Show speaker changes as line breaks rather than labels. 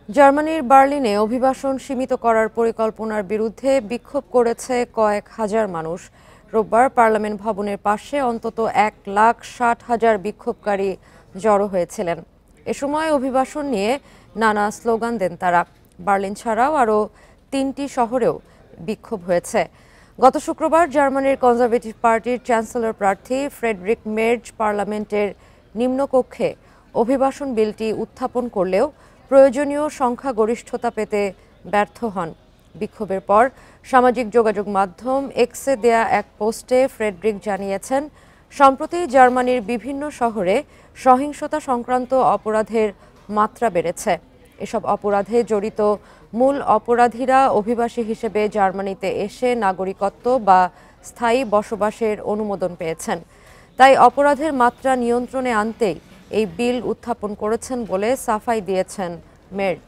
জার্মানির বার্লিনে অভিবাসন সীমিত করার পরিকল্পনার বিরুদ্ধে বিক্ষোভ করেছে কয়েক হাজার মানুষ। রোববার পার্লামেন্ট ভবনের পাশে অন্তত 1,60,000 বিক্ষোভকারী জড়ো হয়েছিলেন। এ সময় অভিবাসন নিয়ে নানা স্লোগান দেন তারা। বার্লিন ছাড়াও আরও 3টি শহরেও বিক্ষোভ হয়েছে। গত শুক্রবার জার্মানির কনজারভেটিভ পার্টির চ্যান্সেলর প্রার্থী ফ্রেডরিক মের্জ পার্লামেন্টের নিম্নকক্ষে অভিবাসন বিলটি উত্থাপন করলেও প্রয়োজনীয় সংখ্যাগরিষ্ঠতা পেতে ব্যর্থ হন। বিক্ষোভের পর সামাজিক যোগাযোগ মাধ্যম এক্সে দেয়া এক পোস্টে ফ্রেডরিক জানিয়েছেন, সম্প্রতি জার্মানির বিভিন্ন শহরে সহিংসতা সংক্রান্ত অপরাধের মাত্রা বেড়েছে। এসব অপরাধে জড়িত মূল অপরাধীরা অভিবাসী হিসেবে জার্মানিতে এসে নাগরিকত্ব বা স্থায়ী বসবাসের অনুমোদন পেয়েছেন। তাই অপরাধের মাত্রা নিয়ন্ত্রণে আনতেই এই বিল উত্থাপন করেছেন বলে সাফাই দিয়েছেন মের্জ।